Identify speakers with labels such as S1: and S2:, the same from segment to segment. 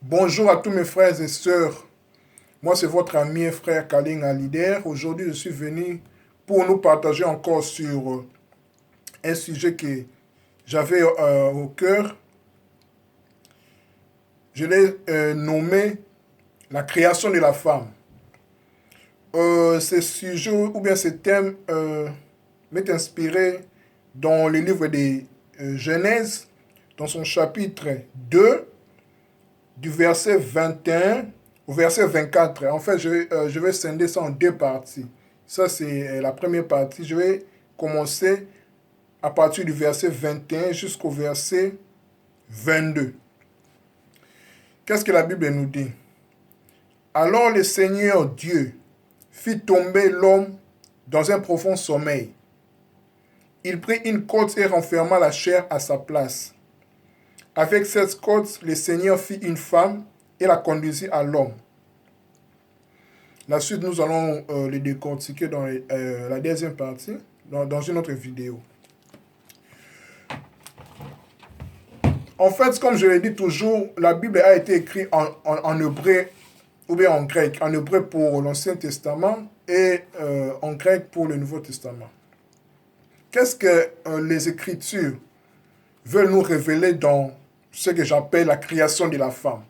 S1: Bonjour à tous mes frères et sœurs. Moi, c'est votre ami et frère Kaling Alider. Aujourd'hui, je suis venu pour nous partager encore sur un sujet que j'avais au cœur. Je l'ai nommé la création de la femme. Ce sujet ou bien ce thème m'est inspiré dans le livre de Genèse, dans son chapitre 2, du verset 21 au verset 24. En fait, je vais scinder ça en deux parties. Ça, c'est la première partie. Je vais commencer à partir du verset 21 jusqu'au verset 22. Qu'est-ce que la Bible nous dit? Alors le Seigneur Dieu fit tomber l'homme dans un profond sommeil. Il prit une côte et renferma la chair à sa place. Avec cette côte, le Seigneur fit une femme et la conduisit à l'homme. La suite, nous allons le décortiquer dans la deuxième partie, dans une autre vidéo. En fait, comme je l'ai dit toujours, la Bible a été écrite en hébreu ou bien en grec. En hébreu pour l'Ancien Testament et en grec pour le Nouveau Testament. Qu'est-ce que les Écritures veulent nous révéler dans ce que j'appelle la création de la femme?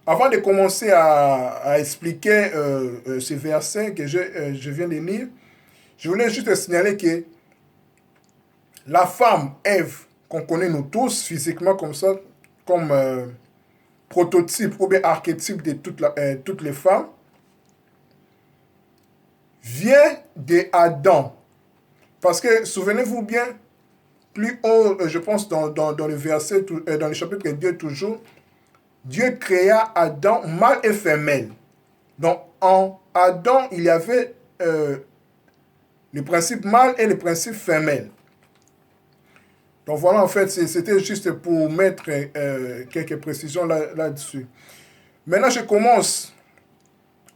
S1: Avant de commencer à expliquer ces versets que je viens de lire, je voulais juste signaler que la femme, Ève, qu'on connaît nous tous physiquement comme ça, comme prototype ou bien archétype de toutes les femmes, vient de Adam. Parce que, souvenez-vous bien, plus haut, je pense dans le verset, dans le chapitre 2 toujours, Dieu créa Adam mâle et femelle. Donc, en Adam, il y avait le principe mâle et le principe femelle. Donc voilà, en fait, c'était juste pour mettre quelques précisions là-dessus. Maintenant, je commence.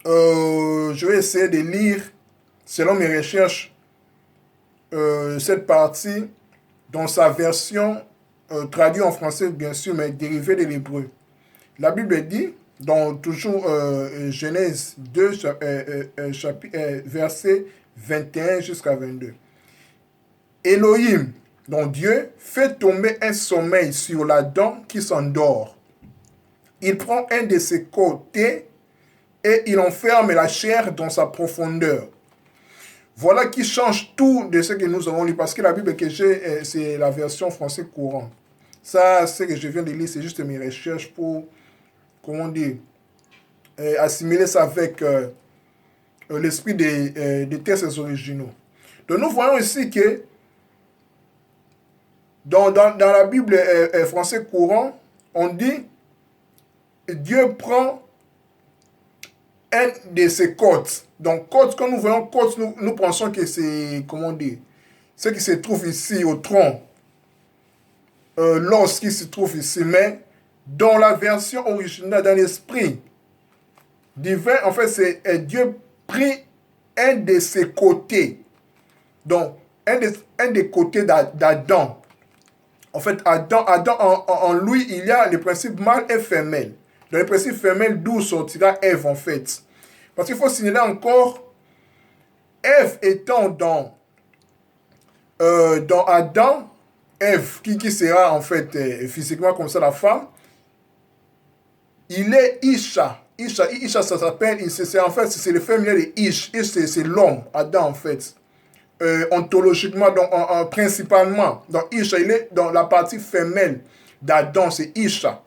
S1: Je vais essayer de lire, selon mes recherches, cette partie dans sa version traduite en français, bien sûr, mais dérivée de l'hébreu. La Bible dit, dans toujours Genèse 2, verset 21 jusqu'à 22. Elohim, donc Dieu, fait tomber un sommeil sur l'Adam qui s'endort. Il prend un de ses côtés et il enferme la chair dans sa profondeur. Voilà qui change tout de ce que nous avons lu, parce que la Bible que j'ai, c'est la version français courant. Ça, ce que je viens de lire, c'est juste mes recherches pour, comment dire, assimiler ça avec l'esprit des textes originaux. Donc nous voyons ici que dans la Bible français courant, on dit Dieu prend un de ses côtes. Donc, côte, quand nous voyons côte, nous pensons que c'est, comment dire, ce qui se trouve ici au tronc, l'os qui se trouve ici. Mais dans la version originale, dans l'esprit divin, en fait, c'est Dieu prit un de ses côtés. Donc, un des côtés d'Adam. En fait, Adam en lui, il y a le principe mâle et femelle. Dans le principe femelle, d'où sortira Ève, en fait. Parce qu'il faut signaler encore, Ève étant dans Adam, Ève, qui sera en fait physiquement comme ça la femme, il est Isha. Isha, ça s'appelle, en fait, c'est le féminin de Ish. Ish, c'est l'homme, Adam, en fait. Ontologiquement, donc, principalement. Donc, Isha, il est dans la partie femelle d'Adam, c'est Isha.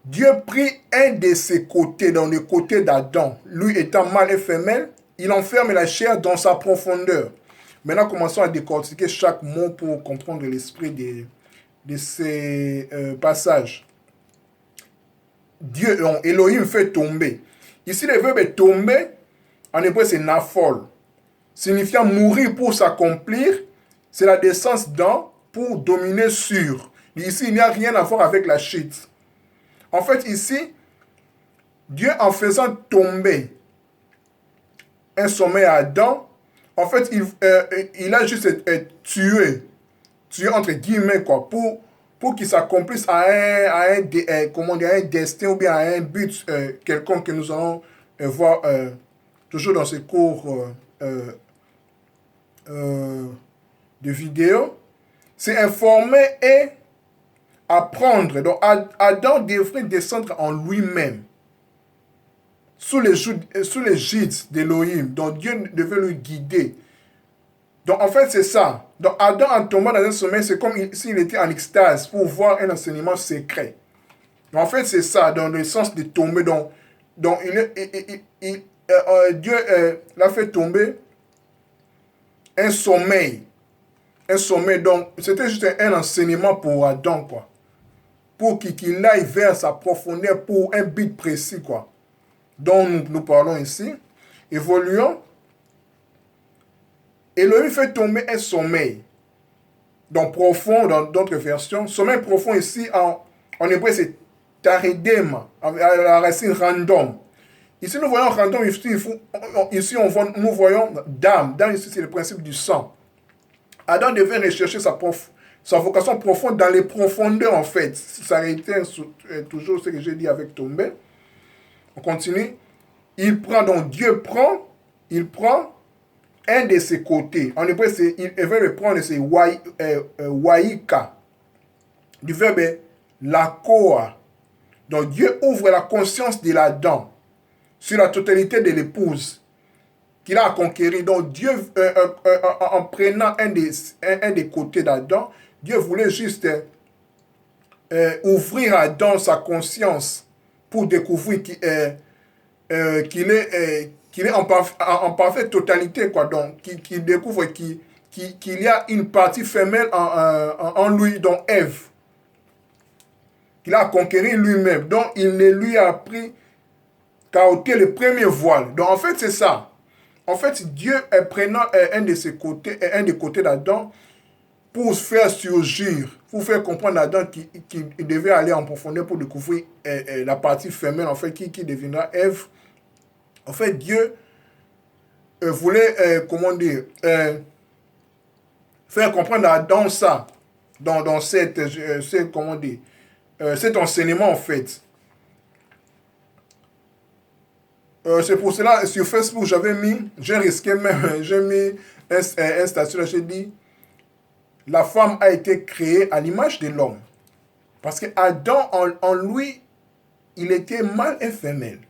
S1: Dieu prit un de ses côtés, dans le côté d'Adam, lui étant mâle et femelle, il enferme la chair dans sa profondeur. Maintenant, commençons à décortiquer chaque mot pour comprendre l'esprit de ces passages. Dieu, donc, Elohim fait tomber. Ici, le verbe tomber, en hébreu, c'est naphol, signifiant mourir pour s'accomplir. C'est la descente dans pour dominer sur. Ici, il n'y a rien à voir avec la chute. En fait, ici, Dieu, en faisant tomber un sommeil à Adam, en fait, il a juste tué entre guillemets, quoi, pour pour qu'il s'accomplisse comment dire, à un destin ou bien à un but quelconque que nous allons voir toujours dans ces cours de vidéo. C'est informer et apprendre. Donc Adam devrait descendre en lui-même sous les gîtes d'Élohim. Donc Dieu devait le guider. Donc en fait c'est ça. Donc Adam en tombant dans un sommeil, c'est comme s'il était en extase pour voir un enseignement secret. Donc en fait c'est ça, dans le sens de tomber. Donc Dieu l'a fait tomber un sommeil. Un sommeil, donc c'était juste un enseignement pour Adam, quoi. Pour qu'il aille vers sa profondeur pour un but précis, quoi. Dont nous parlons ici. Évoluons. Elohim fait tomber un sommeil. Donc profond, dans d'autres versions. Sommeil profond ici, en hébreu, c'est taredem, à la racine random. Ici, nous voyons random, ici nous voyons dame. Dame, ici, c'est le principe du sang. Adam devait rechercher sa vocation profonde dans les profondeurs, en fait. Ça a été toujours ce que j'ai dit avec Tombé. On continue. Il prend un de ses côtés. En hébreu, il veut le prendre, c'est waïka. Du verbe lakoa. Donc Dieu ouvre la conscience de l'Adam sur la totalité de l'épouse qu'il a conquéri. Donc Dieu, en prenant un des côtés d'Adam, Dieu voulait juste ouvrir à Adam sa conscience pour découvrir qu'il est en parfaite totalité, quoi. Donc qu'il découvre qu'il y a une partie femelle en lui, donc Ève, qu'il a conquéri lui-même. Donc il ne lui a appris qu'à ôter le premier voile. Donc en fait c'est ça. En fait, Dieu est prenant un des côtés d'Adam pour faire surgir, pour faire comprendre à Adam qu'il devait aller en profondeur pour découvrir la partie femelle, en fait, qui deviendra Ève. En fait, Dieu voulait, faire comprendre à Adam ça, dans cet enseignement, en fait. C'est pour cela, sur Facebook, j'ai mis un statut là, j'ai dit, la femme a été créée à l'image de l'homme. Parce que Adam, en lui, il était mâle et femelle.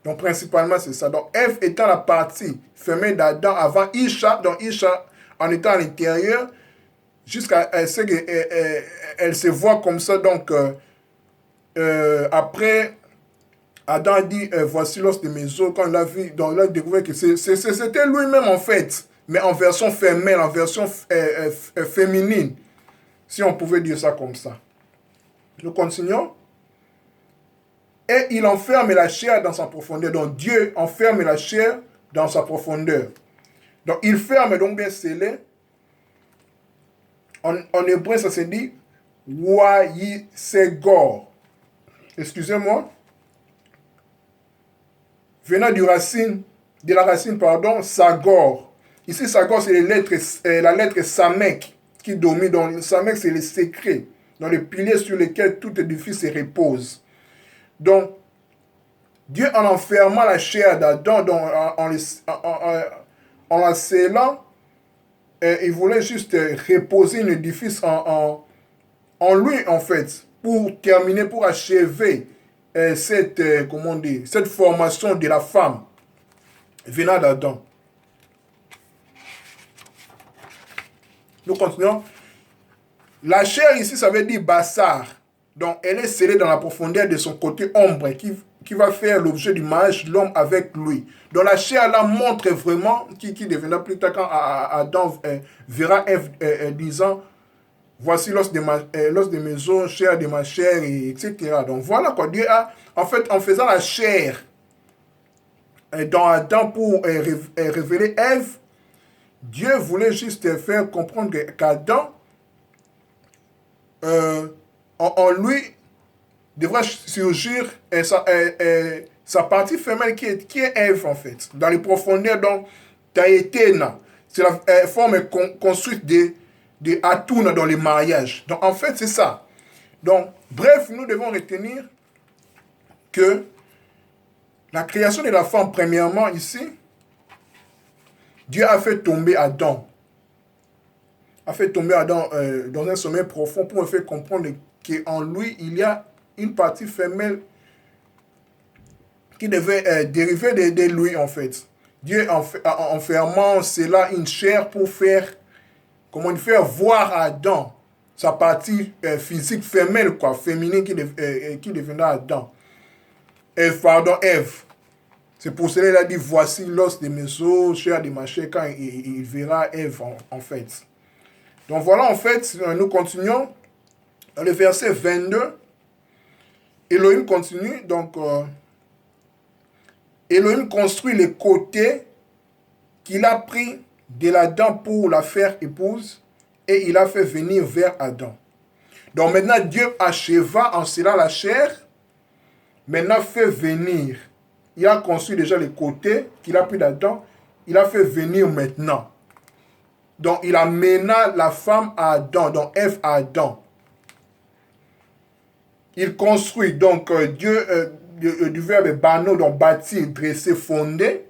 S1: Donc, principalement, c'est ça. Donc, Ève étant la partie femelle d'Adam avant Isha, donc Isha, en étant à l'intérieur, jusqu'à ce qu'elle se voit comme ça. Donc, après, Adam a dit, voici l'os de mes os. Quand il l'a vu, donc il a découvert que c'était lui-même en fait, mais en version femelle, en version féminine, si on pouvait dire ça comme ça. Nous continuons. Et il enferme la chair dans sa profondeur. Donc Dieu enferme la chair dans sa profondeur. Donc il ferme, donc bien scellé. En hébreu, ça se dit Waïsegor. Excusez-moi. Venant de la racine, Sagor. Ici, Sagor, c'est la lettre Samek qui domine. Donc, Samek, c'est le secret, dans le pilier sur lequel tout édifice se repose. Donc, Dieu, en enfermant la chair d'Adam, en la scellant, il voulait juste reposer un édifice en lui, en fait, pour terminer, pour achever cette formation de la femme venant d'Adam. Nous continuons. La chair ici, ça veut dire bassar. Donc, elle est scellée dans la profondeur de son côté ombre qui va faire l'objet du mariage de l'homme avec lui. Donc, la chair là montre vraiment, qui deviendra plus tard quand Adam verra Ève disant, voici l'os de mes os, chair de ma chair, etc. Donc voilà quoi, Dieu a, en fait, en faisant la chair dans Adam pour révéler Ève, Dieu voulait juste faire comprendre qu'Adam, en lui, devra surgir sa partie femelle qui est Ève, en fait, dans les profondeurs, donc, Taïtena. C'est la forme construite de atouna dans les mariages. Donc, en fait, c'est ça. Donc, bref, nous devons retenir que la création de la femme, premièrement, ici, Dieu a fait tomber Adam. A fait tomber Adam dans un sommeil profond pour me faire comprendre qu'en lui, il y a une partie femelle qui devait dériver de lui, en fait. Dieu, en fermant cela une chair pour faire, comment il fait voir à Adam sa partie physique femelle, quoi, féminine qui devenait Adam. Ève. C'est pour cela qu'il a dit, voici l'os de mes os, chair de ma chair, quand il verra Ève, en fait. Donc voilà, en fait, nous continuons. Dans le verset 22, Elohim continue, donc, Elohim construit les côtés qu'il a pris de l'Adam pour la faire épouse, et il a fait venir vers Adam. Donc maintenant, Dieu acheva en cela la chair, maintenant fait venir. Il a construit déjà les côtés qu'il a pris d'Adam, il a fait venir maintenant. Donc il amena la femme à Adam, donc Ève à Adam. Il construit, donc Dieu, du verbe bano, donc bâtir, dresser, fonder.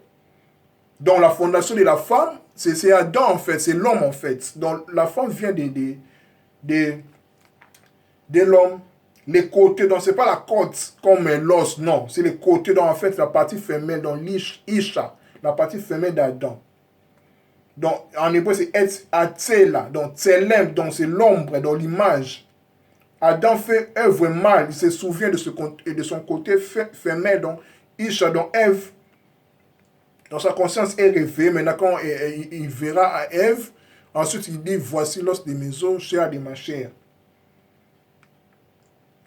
S1: Donc la fondation de la femme, c'est Adam en fait, c'est l'homme en fait. Donc la femme vient de l'homme. Les côtés, donc c'est pas la côte comme l'os, non. C'est les côtés, donc en fait la partie femelle, donc l'isha, la partie femelle d'Adam. Donc en hébreu c'est atzela, donc tselem, donc c'est l'ombre, donc l'image. Adam fait œuvre mal, il se souvient de son côté femelle, donc isha, donc Ève. Donc sa conscience est réveillée. Maintenant, quand il verra à Ève, ensuite il dit, voici l'os de mes os, chair de ma chair.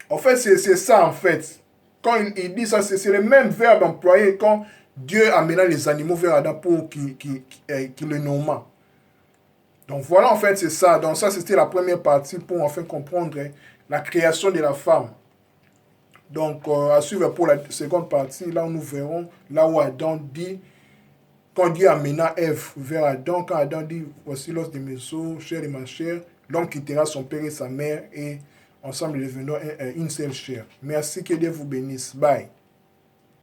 S1: En fait, c'est ça, en fait. Quand il dit ça, c'est le même verbe employé quand Dieu amena les animaux vers Adam pour qu'il le nomma. Donc voilà, en fait, c'est ça. Donc ça, c'était la première partie pour enfin comprendre la création de la femme. Donc, à suivre pour la seconde partie, là où nous verrons, là où Adam dit, quand Dieu amena Ève vers Adam, quand Adam dit, voici l'os de mes os, chair de ma chair, l'homme quittera son père et sa mère et ensemble devenons une seule chair. Merci, que Dieu vous bénisse. Bye.